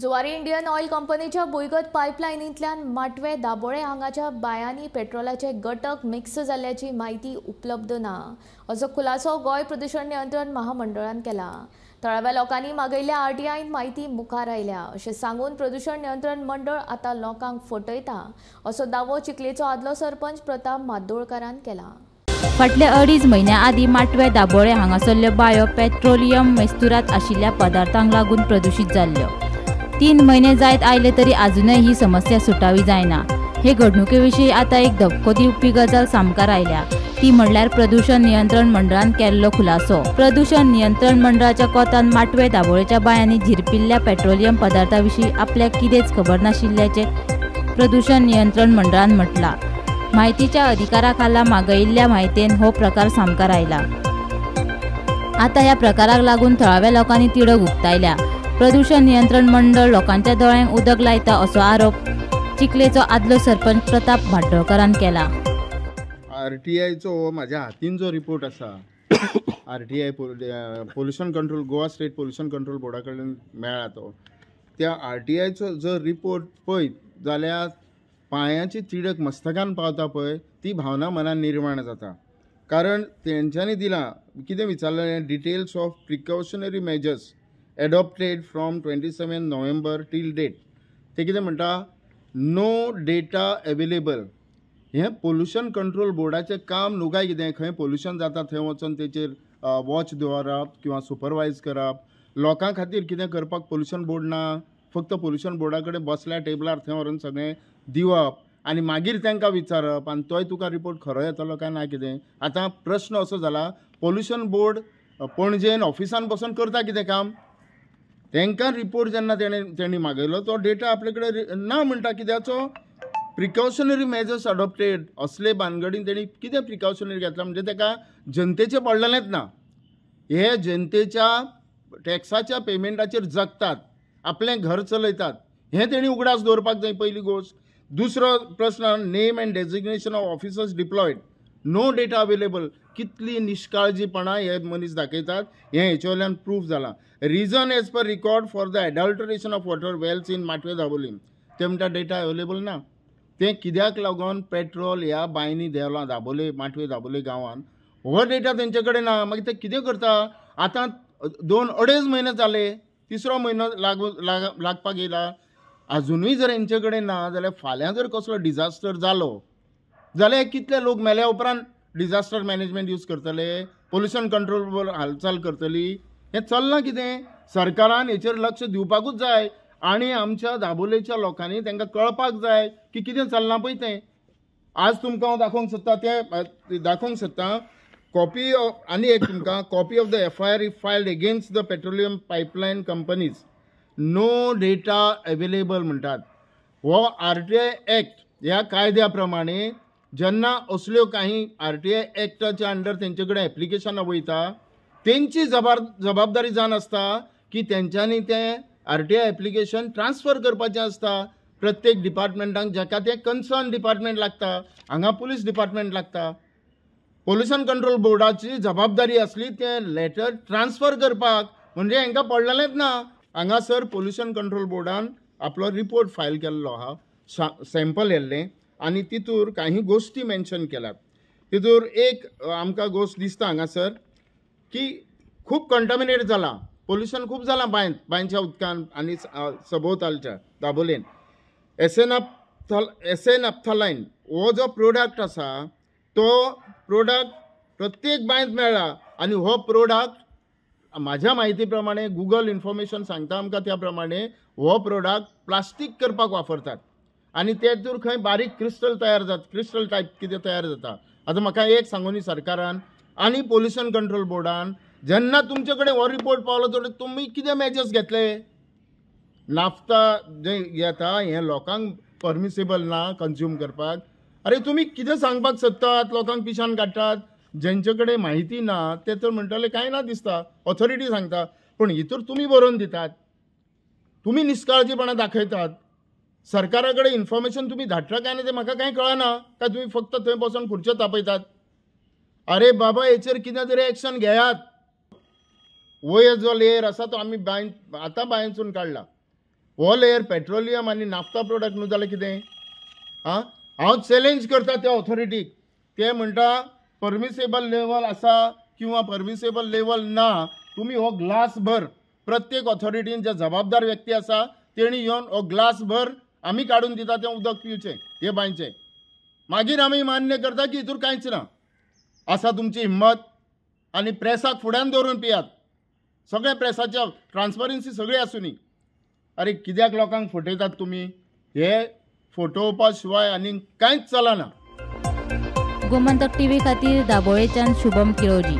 Zuari Indian oil कंपनीच्या भुईगत पायपलायनींतल्यान माटवे दाबोळे हांगाच्या बायांनी पेट्रोलाचे घटक मिक्स जाल्ल्याची माहिती उपलब्ध ना असो खुलासो गोंय प्रदूषण नियंत्रण महामंडळान केला। थळाव्या लोकांनी मागयल्ल्या आरटीआयन माहिती मुखार आयल्या अशें सांगून प्रदूषण नियंत्रण मंडळ आता लोकांक फटयता असो दावो चिखलेचो आदलो सरपंच प्रताप माद्दोळकारान केला। फाटले 2.5 म्हयन्या आदी माटवे दाबोळे हांगासरल्यो बायो पेट्रोलियम मेस्तुरात आशिल्ल्या पदार्थांक लागून प्रदूषित जाल्ल्यो। 3 म्हयने जायत आयले तरी अजूनय ही समस्या सुटावी जायना। हे घडणुकेविशीं आता एक धक्को दिवपी गजाल सामकार आयल्या, ती म्हणल्यार प्रदूषण नियंत्रण मंडळान केल्लो खुलासो। प्रदूषण नियंत्रण मंडळाच्या कोतान माटवे दाबोळेच्या बायांनी झिरपिल्ल्या पेट्रोलियम पदार्थाविशीं आपल्याक कितेंच खबर नाशिल्ल्याचे प्रदूषण नियंत्रण मंडळान म्हटलां। माहितीच्या अधिकारा खाला मागयिल्ल्या म्हायतेन हो प्रकार सामकार आयला। आता ह्या प्रकाराक लागून थळाव्या लोकांनी तिडक उक्तायल्या। प्रदूषण नियंत्रण मंडळ लोकांच्या दोळ्यांक उदक लायता असो आरोप चिखलेचो आदलो सरपंच प्रताप माद्दोळकारान केला। आरटीआयचो म्हाज्या हातीन जो रिपोर्ट आसा RTI pollution control Goa state pollution control बोर्डा कडल्यान मेळ्ळा तो, त्या आरटीआयचो जर रिपोर्ट पळयत जाल्यार पांयाची तिडक मस्तकान पावता पळय ती भावना मनान निर्माण जाता। कारण तेंच्यांनी दिलां कितें विचारलें, details of precautionary measures adopted from 27 November till date. ते कितें म्हणटा, नो डेटा अवेलेबल। हें पोल्युशन कंट्रोल बोर्डाचें काम न्हू काय कितें, खंय पोल्युशन जाता थंय वचून तेचेर वॉच दवरप किंवा सुपरवायज करप। लोकां खातीर कितें करपाक पोल्युशन बोर्ड ना, फक्त पोल्युशन बोर्डा कडेन बसल्या टेबलार थंय व्हरून सगळें दिवप आनी मागीर तांकां विचारप आनी तोय तुका रिपोर्ट खरो येतलो काय ना कितें। आतां प्रश्न असो जाला, पोल्युशन बोर्ड पणजेन ऑफिसान बसून करता कितें काम? तांकां रिपोर्ट जेन्ना तेणी मागयलो तो डेटा आपले कडेन ना म्हणटा। कित्याचो प्रिकॉशनरी मेजर्स अडॉप्टेड असले भानगडीन तेणी कितें प्रिकॉशनरी घेतला म्हणजे ताका जनतेचें पडलेलेंच ना। हे जनतेच्या टॅक्साच्या पेमेंटाचेर जगतात, आपलें घर चलयतात, हें तेणी उगडास दवरपाक जाय पयली गोश्ट। दुसरो प्रश्न, name and designation of officers deployed, no data available. कितली निश्काळजीपणा हे मनीस दाखयतात हें हेचे वयल्यान प्रूफ जाला। Reason as per record for the adulteration of water wells in Matwe Dabolim, ते म्हणटा डेटा अवेलेबल ना। ते कित्याक लागून पेट्रोल ह्या बांयनी देवला दाबोले माटवे दाबोले गांवांत, हो डेटा तेंचे कडेन ना। मागीर ते कितें करता? आतां 2-2.5 म्हयने जाले, 3रो म्हयनो लागपाक येयला, अजुनूय जर हेंचे कडेन ना जाल्यार फाल्यां जर कसलो डिजास्टर जालो जाल्यार कितले लोक मेल्या उपरांत डिजास्टर मॅनेजमेंट यूज करतले, पोल्युशन कंट्रोल बोर्ड हालचाल करतली? हें चलना कितें? सरकारान हेचेर लक्ष दिवपाकूच जाय आनी आमच्या दाबोलेच्या लोकांनी तांकां कळपाक जाय की कितें चलना पळय तें। आज तुमकां हांव दाखोवंक सोदता तें दाखोवंक सोदता कॉपी आनी एक तुमकां copy of the FIR filed against the petroleum pipeline companies, no data available म्हणटात। हो आरटीआय एक्ट ह्या कायद्या प्रमाणे जेन्ना असल्यो काही आरटीआय एक्टाच्या अंडर तेंचे कडेन एप्लिकेशनां वयता, तेंची जबाबदारी जावन आसता की तेंच्यांनी तें आरटीआय एप्लिकेशन ट्रान्सफर करपाचें आसता प्रत्येक डिपार्टमेंटाक, जाका तें कन्सर्न डिपार्टमेंट लागता। हांगा पुलीस डिपार्टमेंट लागता। पोल्युशन कंट्रोल बोर्डाची जबाबदारी आसली तें लेटर ट्रान्सफर करपाक, म्हणजे हांकां पडलेलेंच ना। हांगासर पोल्युशन कंट्रोल बोर्डान आपलो रिपोर्ट फायल केल्लो आहा, सॅम्पल येल्लें, आनी तितूर काही गोश्टी मेन्शन केल्यात। तितूर एक आमकां गोश्ट दिसता हांगासर की खूब कंटामिनेट जाला, पोल्युशन खूब जालां बांयच्या उदकान आनी सभोवतालच्या दाबोलेन। एसेनॅप्थलायन हो जो प्रोडक्ट आसा तो प्रोडक्ट प्रत्येक बांयत मेळ्ळा आनी हो प्रोडक्ट म्हाज्या म्हायती प्रमाणे गुगल इन्फॉर्मेशन सांगता आमकां त्या प्रमाणे हो प्रोडक्ट प्लास्टीक करपाक वापरतात आनी तेतूर खंय बारीक क्रिस्टल तयार जाता, क्रिस्टल टायप कितें तयार जाता। आतां म्हाका एक सांगून सरकारान आनी पोल्युशन कंट्रोल बोर्डान जेन्ना तुमचे कडेन हो रिपोर्ट पावलो तर तुमी कितें मेजर्स घेतले? नाफ्ता जे येता हें लोकांक परमिसेबल ना कंज्यूम करपाक। अरे तुमी कितें सांगपाक सोदतात? लोकांक पिशान काडटात, जेंचे कडेन म्हायती ना ते तर म्हणटले कांय ना दिसता, ऑथॉरिटी सांगता, पूण हितूर तुमी बरोवन दितात, तुमी निश्काळजीपणा दाखयतात। सरकारा कडेन इन्फॉर्मेशन तुमी धाडटा काय ना तें म्हाका कांय कळना, काय तुमी फक्त थंय बसून खुर्च्यो तापयतात? अरे बाबा, हेचेर कितें तरी एक्शन घेयात। वयर जो लेयर आसा तो आमी आतां बांयसून काडला, हो लेयर पेट्रोलियम आनी नाफ्ता प्रोडक्ट न्हू जाल्यार कितें हांव चॅलेंज करता त्या ऑथॉरिटीक. ते म्हणटा परमिसेबल लेवल आसा किंवा परमिसेबल लेवल ना. तुम्ही हो ग्लास भर प्रत्येक ऑथॉरिटीन जे जबाबदार व्यक्ती आसा तेणी येवन हो ग्लास भर आमी काडून दिता तें उदक पिवचें हे बांयचें. मागीर आमी मान्य करता की हितूर कांयच ना. आसा तुमची हिम्मत आनी प्रेसाक फुड्यान दवरून पियात. सगळ्या प्रेसाच्या ट्रान्सपरन्सी सगळी आसूनी. अरे कित्याक लोकांक फटयतात तुमी? हे फटोवपा शिवाय आनी कांयच चलना. गोमंतक टीव्ही खातीर दाबोळेच्यान शुभम किरोजी.